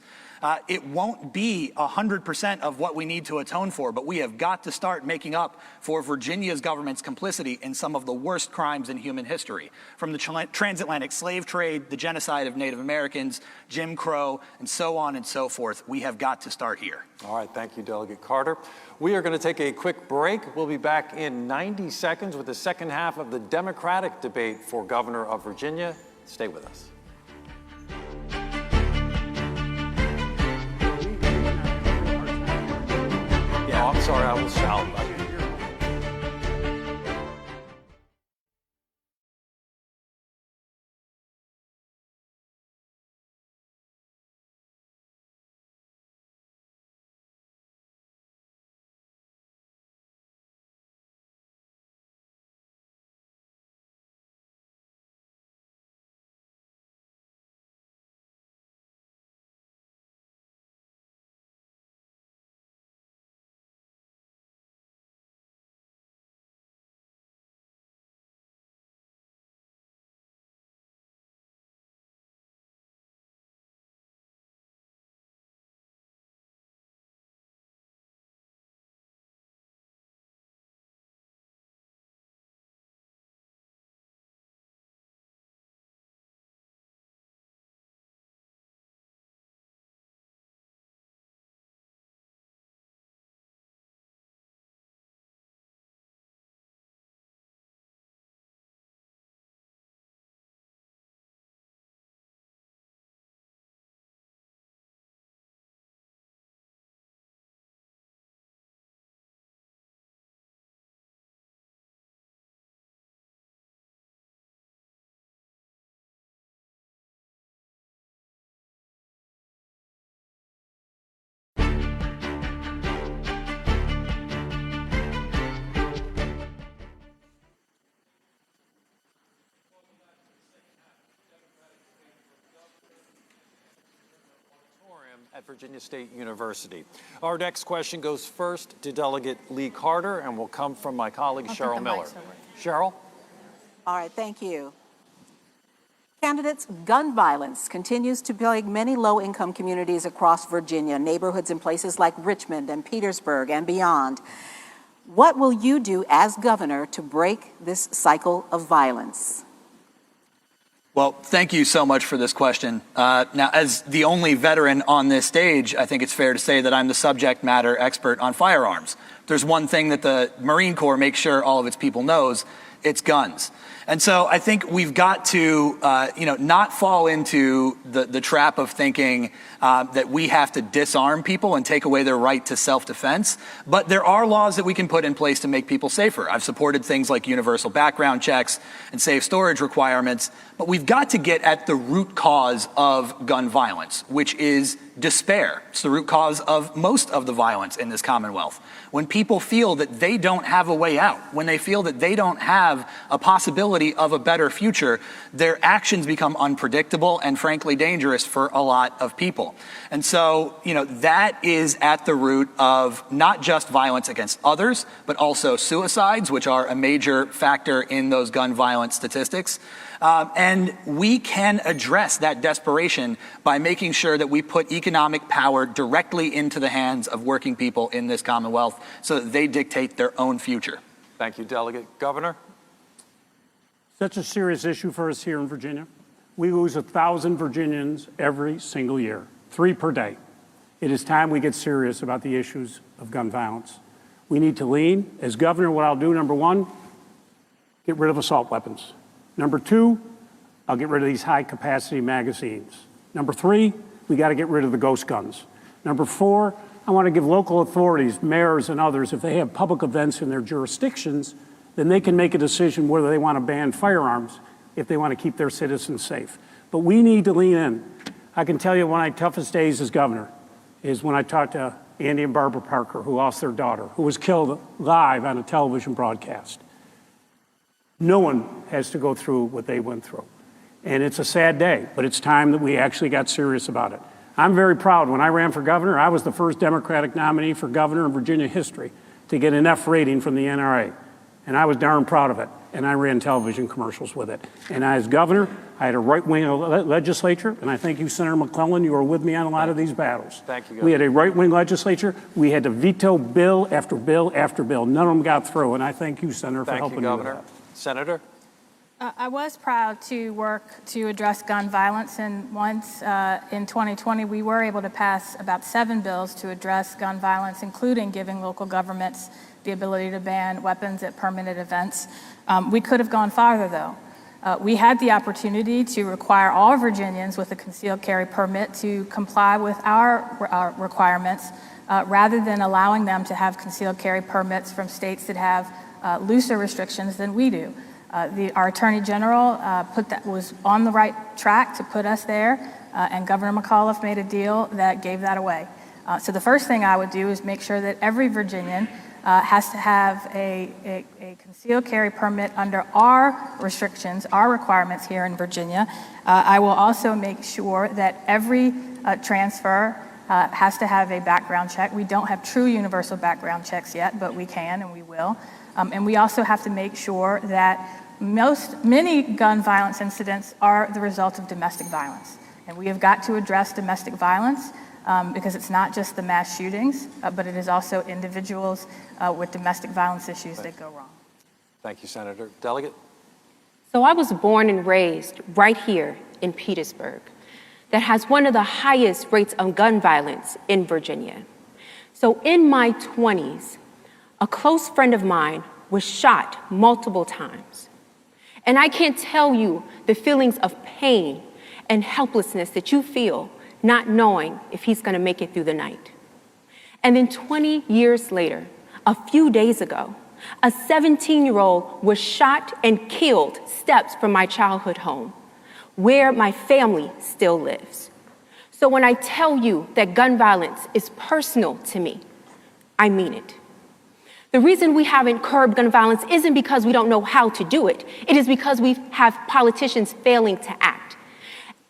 It won't be 100% of what we need to atone for, but we have got to start making up for Virginia's government's complicity in some of the worst crimes in human history, from the transatlantic slave trade, the genocide of Native Americans, Jim Crow, and so on and so forth. We have got to start here. All right, thank you, Delegate Carter. We are going to take a quick break. We'll be back in 90 seconds with the second half of the Democratic debate for governor of Virginia. Stay with us. Yeah, I'm sorry, I will shout. At Virginia State University. Our next question goes first to Delegate Lee Carter and will come from my colleague Cheryl Miller. Cheryl? All right, thank you. Candidates, gun violence continues to plague many low-income communities across Virginia, neighborhoods in places like Richmond and Petersburg and beyond. What will you do as governor to break this cycle of violence? Well, thank you so much for this question. Now, as the only veteran on this stage, I think it's fair to say that I'm the subject matter expert on firearms. There's one thing that the Marine Corps makes sure all of its people knows, it's guns. And so I think we've got to, not fall into the trap of thinking that we have to disarm people and take away their right to self-defense. But there are laws that we can put in place to make people safer. I've supported things like universal background checks and safe storage requirements. But we've got to get at the root cause of gun violence, which is despair. It's the root cause of most of the violence in this Commonwealth. When people feel that they don't have a way out, when they feel that they don't have a possibility of a better future, their actions become unpredictable and frankly dangerous for a lot of people. And so, that is at the root of not just violence against others, but also suicides, which are a major factor in those gun violence statistics. And we can address that desperation by making sure that we put economic power directly into the hands of working people in this Commonwealth so that they dictate their own future. Thank you, Delegate. Governor? Such a serious issue for us here in Virginia. We lose 1,000 Virginians every single year, 3 per day. It is time we get serious about the issues of gun violence. We need to lean. As governor, what I'll do, number 1, get rid of assault weapons. Number 2, I'll get rid of these high-capacity magazines. Number 3, we got to get rid of the ghost guns. Number 4, I want to give local authorities, mayors and others, if they have public events in their jurisdictions, then they can make a decision whether they want to ban firearms if they want to keep their citizens safe. But we need to lean in. I can tell you one of my toughest days as governor is when I talked to Andy and Barbara Parker, who lost their daughter, who was killed live on a television broadcast. No one has to go through what they went through. And it's a sad day, but it's time that we actually got serious about it. I'm very proud. When I ran for governor, I was the first Democratic nominee for governor in Virginia history to get an F rating from the NRA. And I was darn proud of it. and I ran television commercials with it. And as governor, I had a right-wing legislature, and I thank you, Senator McClellan. You were with me on a lot of these battles. Thank you, Governor. We had a right-wing legislature. We had to veto bill after bill after bill. None of them got through, and I thank you, Senator, for helping me with Governor. that. Senator? I was proud to work to address gun violence, and once in 2020, we were able to pass about 7 bills to address gun violence, including giving local governments the ability to ban weapons at permanent events. We could have gone farther, though. We had the opportunity to require all Virginians with a concealed carry permit to comply with our requirements, rather than allowing them to have concealed carry permits from states that have looser restrictions than we do. Our Attorney General was on the right track to put us there, and Governor McAuliffe made a deal that gave that away. So the first thing I would do is make sure that every Virginian has to have a concealed carry permit under our restrictions, our requirements here in Virginia. I will also make sure that every transfer has to have a background check. We don't have true universal background checks yet, but we can and we will. And we also have to make sure that many gun violence incidents are the result of domestic violence. And we have got to address domestic violence because it's not just the mass shootings, but it is also individuals with domestic violence issues that go wrong. Thank you, Senator. Delegate? So I was born and raised right here in Petersburg, that has one of the highest rates of gun violence in Virginia. So in my 20s, a close friend of mine was shot multiple times. And I can't tell you the feelings of pain and helplessness that you feel not knowing if he's gonna make it through the night. And then 20 years later, a few days ago, a 17-year-old was shot and killed steps from my childhood home, where my family still lives. So when I tell you that gun violence is personal to me, I mean it. The reason we haven't curbed gun violence isn't because we don't know how to do it. It is because we have politicians failing to act.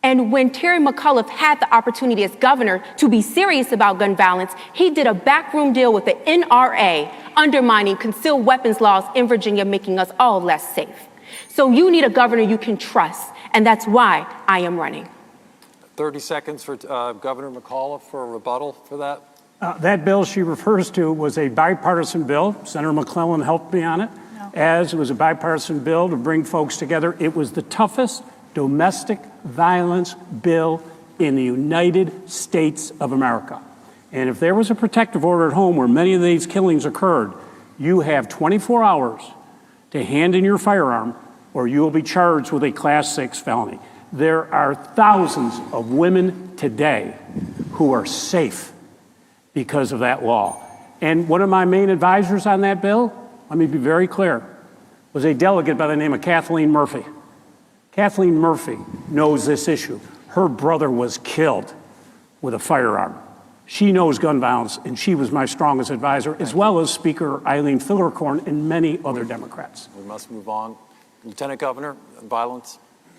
And when Terry McAuliffe had the opportunity as governor to be serious about gun violence, he did a backroom deal with the NRA, undermining concealed weapons laws in Virginia, making us all less safe. So you need a governor you can trust, and that's why I am running. 30 seconds for Governor McAuliffe for a rebuttal for that. That bill she refers to was a bipartisan bill. Senator McClellan helped me on it, as it was a bipartisan bill to bring folks together. It was the toughest domestic violence bill in the United States of America. And if there was a protective order at home where many of these killings occurred, you have 24 hours to hand in your firearm or you will be charged with a Class 6 felony. There are thousands of women today who are safe because of that law. And one of my main advisors on that bill, let me be very clear, was a delegate by the name of Kathleen Murphy. Kathleen Murphy knows this issue. Her brother was killed with a firearm. She knows gun violence, and she was my strongest advisor, as well as Speaker Eileen Fillerkorn and many other Democrats. We must move on. Lieutenant Governor,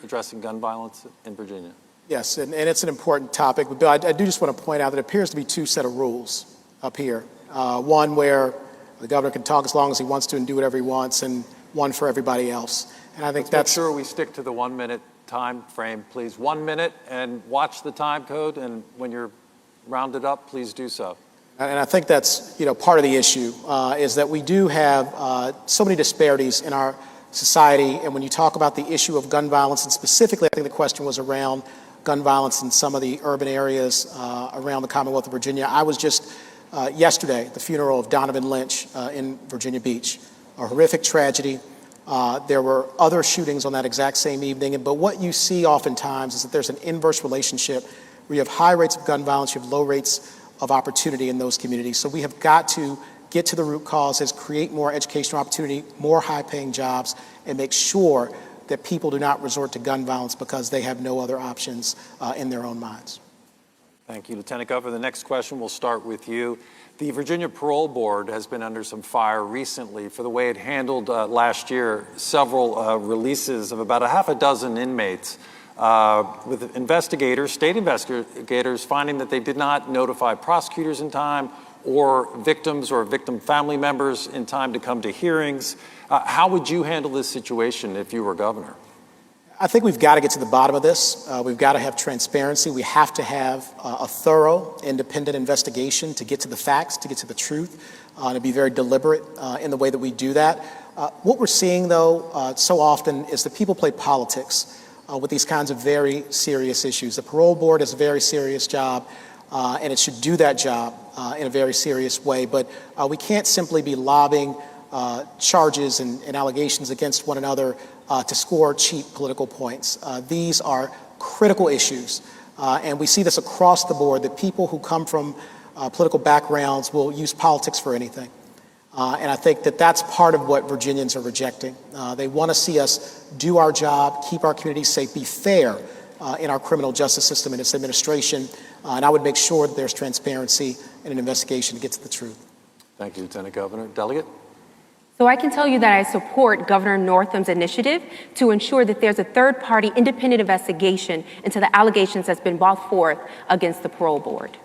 addressing gun violence in Virginia. Yes, and it's an important topic. But Bill, I do just want to point out that it appears to be 2 sets of rules up here. One where the governor can talk as long as he wants to and do whatever he wants, and one for everybody else. And I think Let's make sure we stick to the 1-minute time frame, please. 1 minute, and watch the time code, and when you're rounded up, please do so. And I think that's part of the issue, is that we do have so many disparities in our society. And when you talk about the issue of gun violence, and specifically I think the question was around gun violence in some of the urban areas around the Commonwealth of Virginia. I was just yesterday at the funeral of Donovan Lynch in Virginia Beach, a horrific tragedy. There were other shootings on that exact same evening, but what you see oftentimes is that there's an inverse relationship where you have high rates of gun violence, you have low rates of opportunity in those communities. So we have got to get to the root causes, create more educational opportunity, more high-paying jobs, and make sure that people do not resort to gun violence because they have no other options in their own minds. Thank you, Lieutenant Governor. The next question will start with you. The Virginia Parole Board has been under some fire recently for the way it handled last year several releases of about a half a dozen inmates, with investigators, state investigators, finding that they did not notify prosecutors in time or victims or victim family members in time to come to hearings. How would you handle this situation if you were governor? I think we've got to get to the bottom of this. We've got to have transparency. We have to have a thorough, independent investigation to get to the facts, to get to the truth, to be very deliberate in the way that we do that. What we're seeing, though, so often is that people play politics with these kinds of very serious issues. The parole board is a very serious job, and it should do that job in a very serious way. But we can't simply be lobbing charges and allegations against one another to score cheap political points. These are critical issues, and we see this across the board, that people who come from political backgrounds will use politics for anything. And I think that that's part of what Virginians are rejecting. They want to see us do our job, keep our communities safe, be fair in our criminal justice system and its administration. And I would make sure that there's transparency and an investigation to get to the truth. Thank you, Lieutenant Governor. Delegate? So I can tell you that I support Governor Northam's initiative to ensure that there's a third-party independent investigation into the allegations that's been brought forth against the parole board.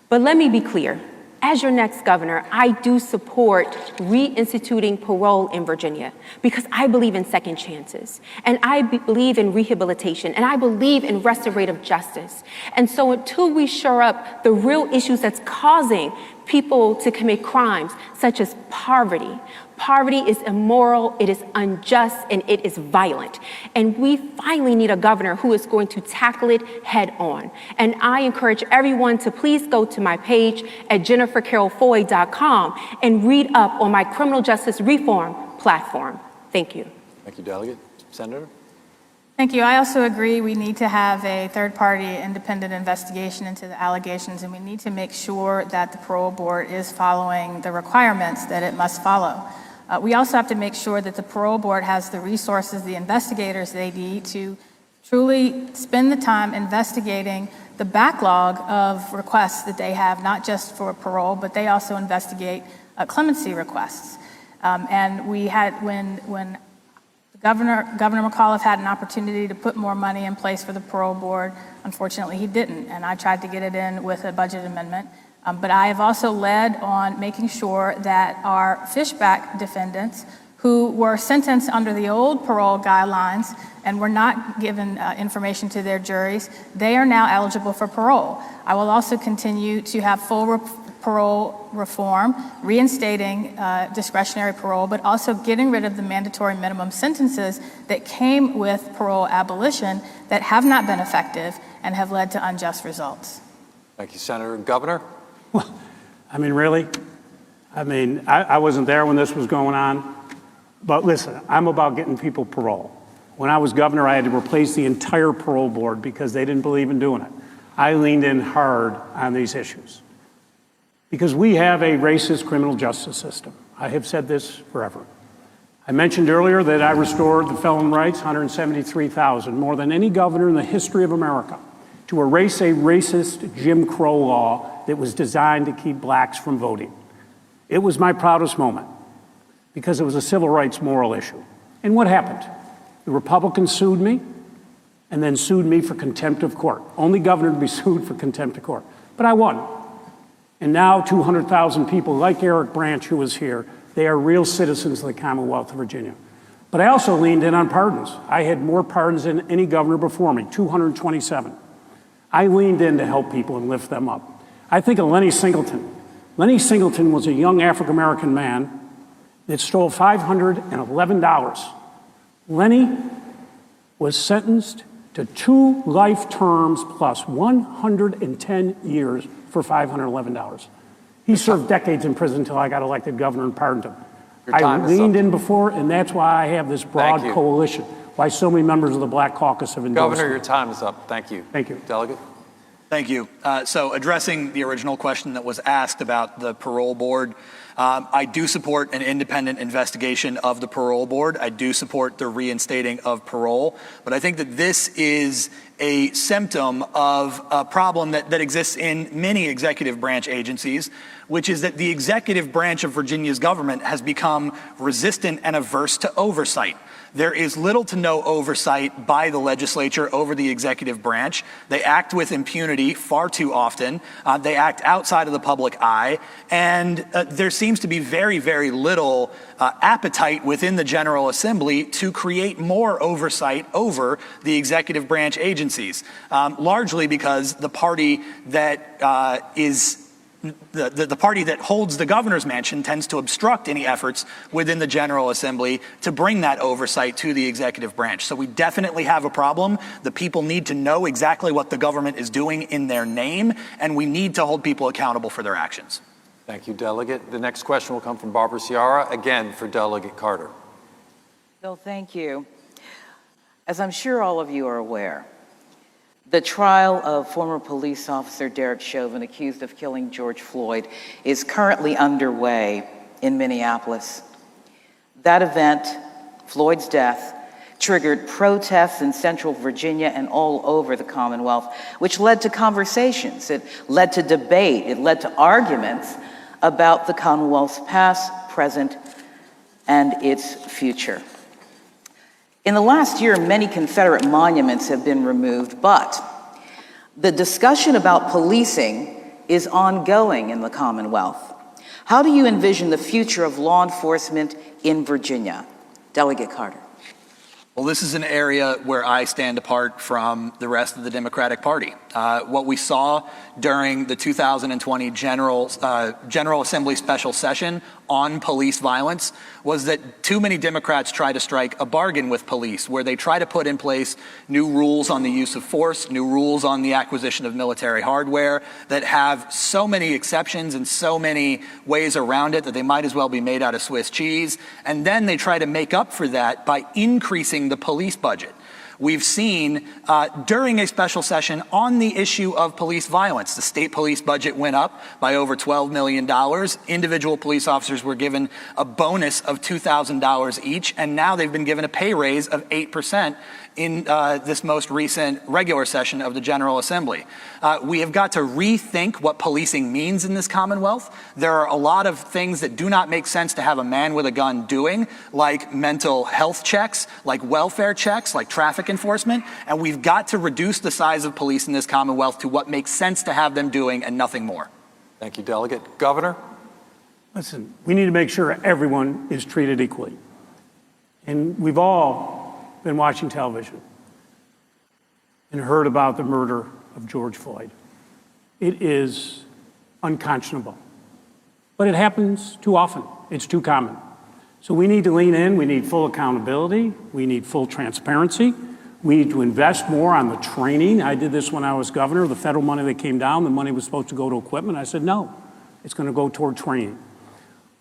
But let me be clear. As your next governor, I do support reinstituting parole in Virginia because I believe in second chances, and I believe in rehabilitation, and I believe in restorative justice. And so until we shore up the real issues that's causing people to commit crimes, such as poverty, poverty is immoral, it is unjust, and it is violent. And we finally need a governor who is going to tackle it head on. And I encourage everyone to please go to my page at jennifercarrollfoy.com and read up on my criminal justice reform platform. Thank you. Thank you, Delegate. Senator? Thank you. I also agree we need to have a third-party independent investigation into the allegations, and we need to make sure that the parole board is following the requirements that it must follow. We also have to make sure that the parole board has the resources, the investigators they need to truly spend the time investigating the backlog of requests that they have, not just for parole, but they also investigate clemency requests. And we had, when Governor McAuliffe had an opportunity to put more money in place for the parole board. Unfortunately, he didn't, and I tried to get it in with a budget amendment. But I have also led on making sure that our fishback defendants who were sentenced under the old parole guidelines and were not given information to their juries, they are now eligible for parole. I will also continue to have full parole reform, reinstating discretionary parole, but also getting rid of the mandatory minimum sentences that came with parole abolition that have not been effective and have led to unjust results. Thank you, Senator. Governor? Well, I mean, really? I mean, I wasn't there when this was going on, but listen, I'm about getting people parole. When I was governor, I had to replace the entire parole board because they didn't believe in doing it. I leaned in hard on these issues because we have a racist criminal justice system. I have said this forever. I mentioned earlier that I restored the felon rights, 173,000, more than any governor in the history of America, to erase a racist Jim Crow law that was designed to keep blacks from voting. It was my proudest moment because it was a civil rights moral issue. And what happened? The Republicans sued me and then sued me for contempt of court. Only governor to be sued for contempt of court. But I won. And now 200,000 people like Eric Branch, who was here, they are real citizens of the Commonwealth of Virginia. But I also leaned in on pardons. I had more pardons than any governor before me, 227. I leaned in to help people and lift them up. I think of Lenny Singleton. Lenny Singleton was a young African-American man that stole $511. Lenny was sentenced to 2 life terms plus 110 years for $511. He served decades in prison until I got elected governor and pardoned him. I leaned in before, and that's why I have this broad coalition, why so many members of the Black Caucus have endorsed Governor, me. your time is up. Thank you. Thank you. Delegate? Thank you. So addressing the original question that was asked about the parole board, I do support an independent investigation of the parole board. I do support the reinstating of parole. But I think that this is a symptom of a problem that exists in many executive branch agencies, which is that the executive branch of Virginia's government has become resistant and averse to oversight. There is little to no oversight by the legislature over the executive branch. They act with impunity far too often. They act outside of the public eye. And there seems to be very, very little appetite within the General Assembly to create more oversight over the executive branch agencies, largely because the party that the party that holds the governor's mansion tends to obstruct any efforts within the General Assembly to bring that oversight to the executive branch. So we definitely have a problem. The people need to know exactly what the government is doing in their name, and we need to hold people accountable for their actions. Thank you, Delegate. The next question will come from Barbara Ciara, again for Delegate Carter. Bill, thank you. As I'm sure all of you are aware, the trial of former police officer Derek Chauvin, accused of killing George Floyd, is currently underway in Minneapolis. That event, Floyd's death, triggered protests in central Virginia and all over the Commonwealth, which led to conversations. It led to debate. It led to arguments about the Commonwealth's past, present, and its future. In the last year, many Confederate monuments have been removed, but the discussion about policing is ongoing in the Commonwealth. How do you envision the future of law enforcement in Virginia? Delegate Carter. Well, this is an area where I stand apart from the rest of the Democratic Party. What we saw during the 2020 General Assembly special session on police violence was that too many Democrats try to strike a bargain with police, where they try to put in place new rules on the use of force, new rules on the acquisition of military hardware that have so many exceptions and so many ways around it that they might as well be made out of Swiss cheese. And then they try to make up for that by increasing the police budget. We've seen during a special session on the issue of police violence, the state police budget went up by over $12 million. Individual police officers were given a bonus of $2,000 each, and now they've been given a pay raise of 8% in this most recent regular session of the General Assembly. We have got to rethink what policing means in this Commonwealth. There are a lot of things that do not make sense to have a man with a gun doing, like mental health checks, like welfare checks, like traffic enforcement, and we've got to reduce the size of police in this Commonwealth to what makes sense to have them doing and nothing more. Thank you, Delegate. Governor? Listen, we need to make sure everyone is treated equally. And we've all been watching television and heard about the murder of George Floyd. It is unconscionable. But it happens too often. It's too common. So we need to lean in. We need full accountability. We need full transparency. We need to invest more on the training. I did this when I was governor. The federal money that came down, the money was supposed to go to equipment. I said, no, it's going to go toward training.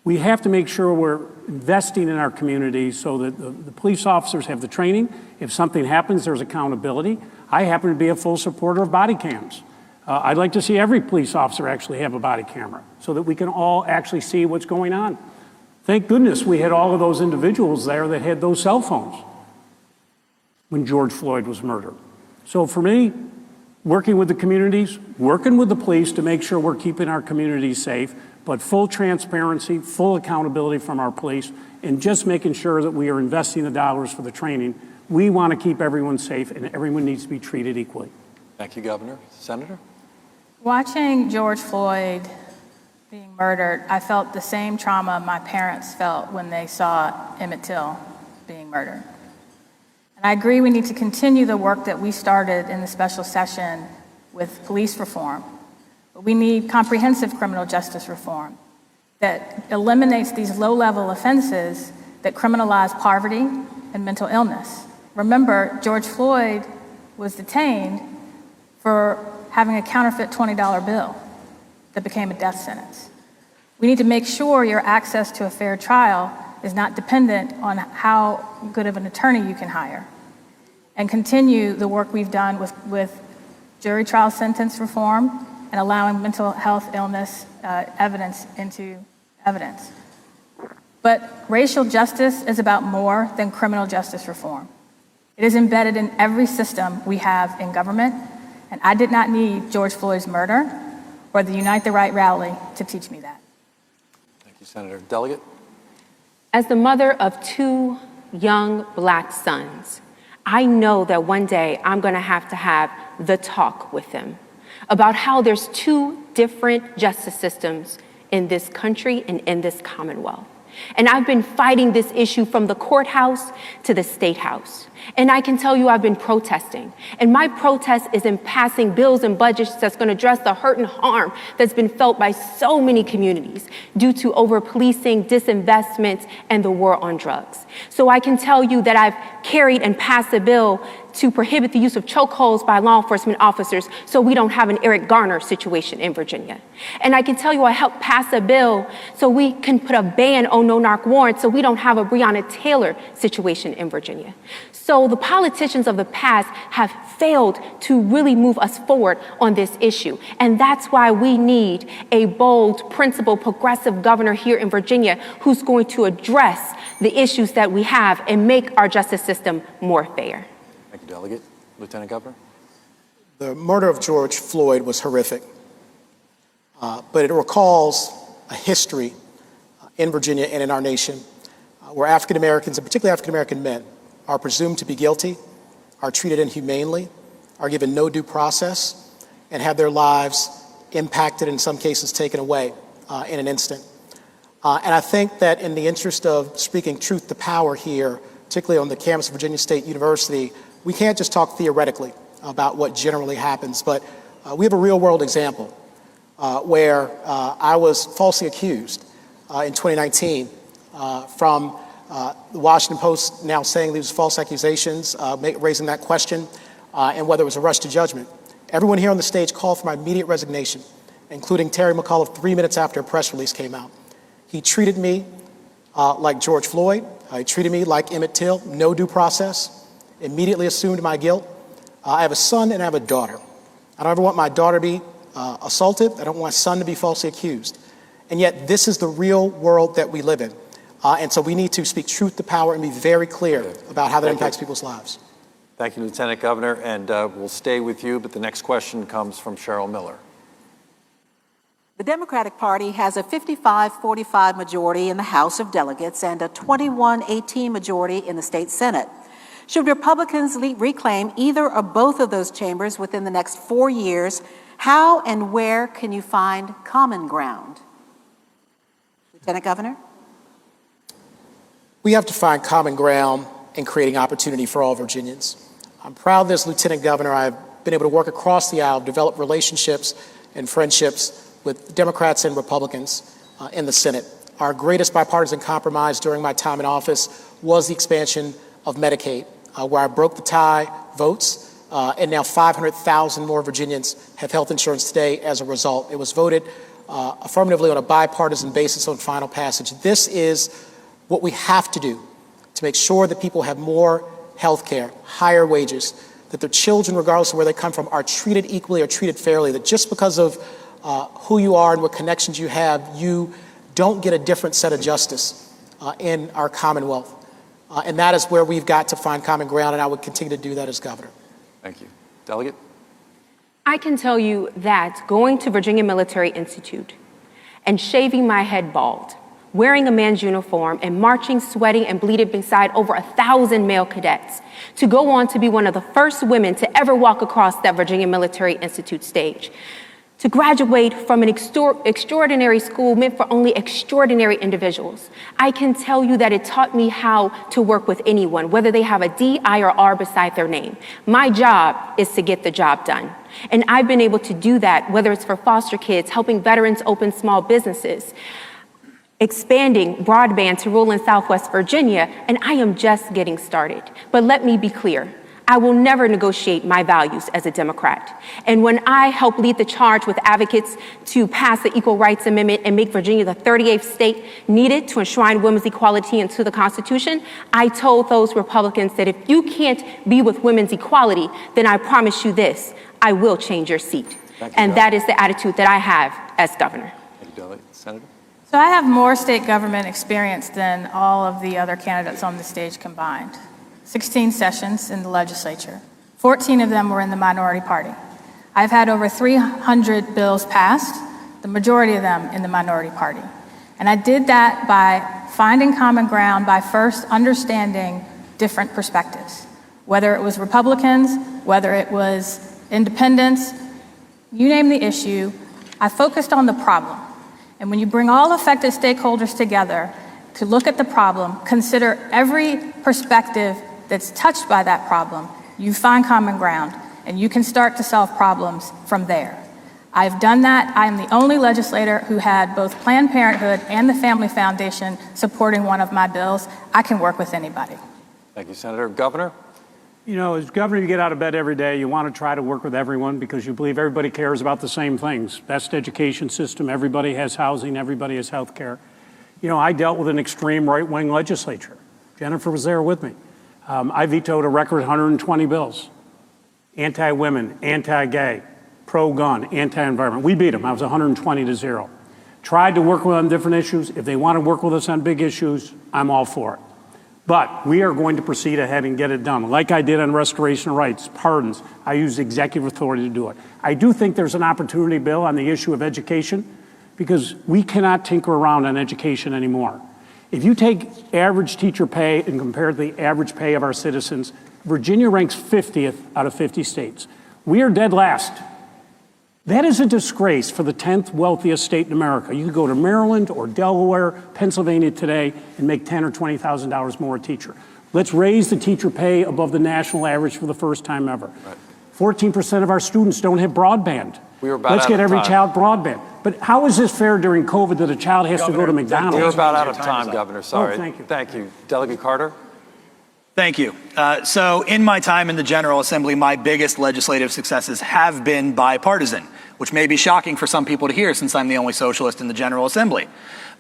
We have to make sure we're investing in our communities so that the police officers have the training. If something happens, there's accountability. I happen to be a full supporter of body cams. I'd like to see every police officer actually have a body camera so that we can all actually see what's going on. Thank goodness we had all of those individuals there that had those cell phones when George Floyd was murdered. So for me, working with the communities, working with the police to make sure we're keeping our communities safe, but full transparency, full accountability from our police, and just making sure that we are investing the dollars for the training. We want to keep everyone safe, and everyone needs to be treated equally. Thank you, Governor. Senator? Watching George Floyd being murdered, I felt the same trauma my parents felt when they saw Emmett Till being murdered. And I agree we need to continue the work that we started in the special session with police reform. But we need comprehensive criminal justice reform that eliminates these low-level offenses that criminalize poverty and mental illness. Remember, George Floyd was detained for having a counterfeit $20 bill that became a death sentence. We need to make sure your access to a fair trial is not dependent on how good of an attorney you can hire, and continue the work we've done with jury trial sentence reform and allowing mental health illness evidence into evidence. But racial justice is about more than criminal justice reform. It is embedded in every system we have in government, and I did not need George Floyd's murder or the Unite the Right rally to teach me that. Thank you, Senator. Delegate? As the mother of two young Black sons, I know that one day I'm going to have the talk with them about how there's two different justice systems in this country and in this Commonwealth. And I've been fighting this issue from the courthouse to the State House. And I can tell you I've been protesting. And my protest is in passing bills and budgets that's going to address the hurt and harm that's been felt by so many communities due to over-policing, disinvestment, and the war on drugs. So I can tell you that I've carried and passed a bill to prohibit the use of chokeholds by law enforcement officers so we don't have an Eric Garner situation in Virginia. And I can tell you I helped pass a bill so we can put a ban on no-knock warrants so we don't have a Breonna Taylor situation in Virginia. So the politicians of the past have failed to really move us forward on this issue. And that's why we need a bold, principled, progressive governor here in Virginia who's going to address the issues that we have and make our justice system more fair. Thank you, Delegate. Lieutenant Governor? The murder of George Floyd was horrific, but it recalls a history in Virginia and in our nation where African Americans, and particularly African American men, are presumed to be guilty, are treated inhumanely, are given no due process, and have their lives impacted, in some cases taken away in an instant. And I think that in the interest of speaking truth to power here, particularly on the campus of Virginia State University, we can't just talk theoretically about what generally happens, but we have a real-world example where I was falsely accused in 2019 from the Washington Post now saying these false accusations, raising that question, and whether it was a rush to judgment. Everyone here on the stage called for my immediate resignation, including Terry McAuliffe 3 minutes after a press release came out. He treated me like George Floyd. He treated me like Emmett Till, no due process, immediately assumed my guilt. I have a son and I have a daughter. I don't ever want my daughter to be assaulted. I don't want my son to be falsely accused. And yet this is the real world that we live in. And so we need to speak truth to power and be very clear about how that impacts people's lives. Thank you, Lieutenant Governor. And we'll stay with you, but the next question comes from Cheryl Miller. The Democratic Party has a 55-45 majority in the House of Delegates and a 21-18 majority in the state Senate. Should Republicans reclaim either or both of those chambers within the next 4 years, how and where can you find common ground? Lieutenant Governor? We have to find common ground in creating opportunity for all Virginians. I'm proud that as Lieutenant Governor, I've been able to work across the aisle, develop relationships and friendships with Democrats and Republicans in the Senate. Our greatest bipartisan compromise during my time in office was the expansion of Medicaid, where I broke the tie votes, and now 500,000 more Virginians have health insurance today as a result. It was voted affirmatively on a bipartisan basis on final passage. This is what we have to do to make sure that people have more health care, higher wages, that their children, regardless of where they come from, are treated equally or treated fairly, that just because of who you are and what connections you have, you don't get a different set of justice in our Commonwealth. And that is where we've got to find common ground, and I would continue to do that as governor. Thank you. Delegate? I can tell you that going to Virginia Military Institute and shaving my head bald, wearing a man's uniform and marching, sweating, and bleeding beside over 1,000 male cadets to go on to be one of the first women to ever walk across that Virginia Military Institute stage, to graduate from an extraordinary school meant for only extraordinary individuals. I can tell you that it taught me how to work with anyone, whether they have a D, I, or R beside their name. My job is to get the job done. And I've been able to do that, whether it's for foster kids, helping veterans open small businesses, expanding broadband to rural and Southwest Virginia, and I am just getting started. But let me be clear. I will never negotiate my values as a Democrat. And when I help lead the charge with advocates to pass the Equal Rights Amendment and make Virginia the 38th state needed to enshrine women's equality into the Constitution, I told those Republicans that if you can't be with women's equality, then I promise you this, I will change your seat. And that is the attitude that I have as governor. Thank you, Delegate. Senator? So I have more state government experience than all of the other candidates on the stage combined. 16 sessions in the legislature. 14 of them were in the minority party. I've had over 300 bills passed, the majority of them in the minority party. And I did that by finding common ground by first understanding different perspectives, whether it was Republicans, whether it was independents, you name the issue, I focused on the problem. And when you bring all affected stakeholders together to look at the problem, consider every perspective that's touched by that problem, you find common ground, and you can start to solve problems from there. I've done that. I'm the only legislator who had both Planned Parenthood and the Family Foundation supporting one of my bills. I can work with anybody. Thank you, Senator. Governor? You know, as governor, you get out of bed every day. You want to try to work with everyone because you believe everybody cares about the same things. Best education system, everybody has housing, everybody has health care. You know, I dealt with an extreme right-wing legislature. Jennifer was there with me. I vetoed a record 120 bills. Anti-women, anti-gay, pro-gun, anti-environment. We beat them. I was 120-0. Tried to work with them on different issues. If they want to work with us on big issues, I'm all for it. But we are going to proceed ahead and get it done. Like I did on restoration of rights, pardons, I used executive authority to do it. I do think there's an opportunity bill on the issue of education because we cannot tinker around on education anymore. If you take average teacher pay and compare it to the average pay of our citizens, Virginia ranks 50th out of 50 states. We are dead last. That is a disgrace for the 10th wealthiest state in America. You could go to Maryland or Delaware, Pennsylvania today and make $10,000 or $20,000 more a teacher. Let's raise the teacher pay above the national average for the first time ever. 14% of our students don't have broadband. Let's get every child broadband. But how is this fair during COVID that a child has to go to McDonald's? We're about out of time, Governor. Sorry. Oh, thank you. Thank you. Delegate Carter? Thank you. So in my time in the General Assembly, my biggest legislative successes have been bipartisan, which may be shocking for some people to hear since I'm the only socialist in the General Assembly.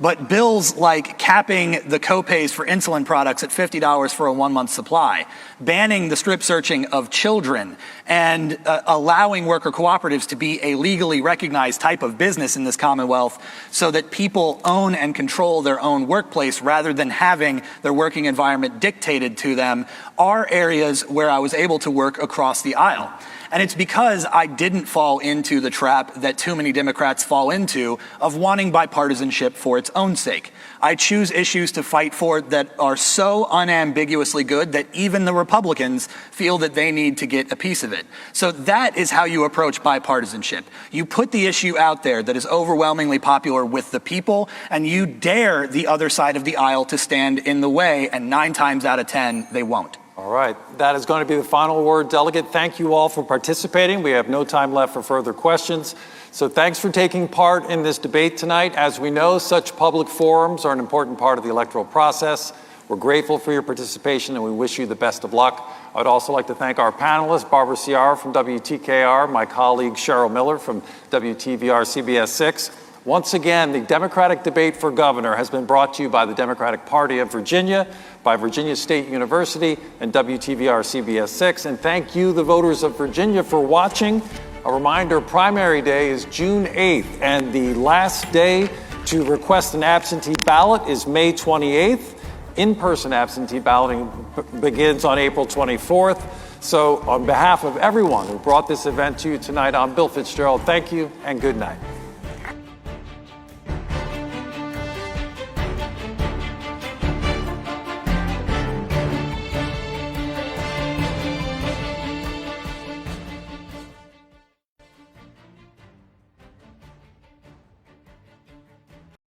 But bills like capping the copays for insulin products at $50 for a 1-month supply, banning the strip searching of children, and allowing worker cooperatives to be a legally recognized type of business in this Commonwealth so that people own and control their own workplace rather than having their working environment dictated to them are areas where I was able to work across the aisle. And it's because I didn't fall into the trap that too many Democrats fall into of wanting bipartisanship for its own sake. I choose issues to fight for that are so unambiguously good that even the Republicans feel that they need to get a piece of it. So that is how you approach bipartisanship. You put the issue out there that is overwhelmingly popular with the people, and you dare the other side of the aisle to stand in the way, and 9 times out of 10, they won't. All right, that is going to be the final word. Delegate, thank you all for participating. We have no time left for further questions. So thanks for taking part in this debate tonight. As we know, such public forums are an important part of the electoral process. We're grateful for your participation and we wish you the best of luck. I would also like to thank our panelists, Barbara Ciara from WTKR, my colleague Cheryl Miller from WTVR CBS 6. Once again, the Democratic debate for governor has been brought to you by the Democratic Party of Virginia, by Virginia State University, and WTVR CBS 6. And thank you, the voters of Virginia, for watching. A reminder, primary day is June 8th, and the last day to request an absentee ballot is May 28th. In-person absentee balloting begins on April 24th. So on behalf of everyone who brought this event to you tonight, I'm Bill Fitzgerald. Thank you and good night.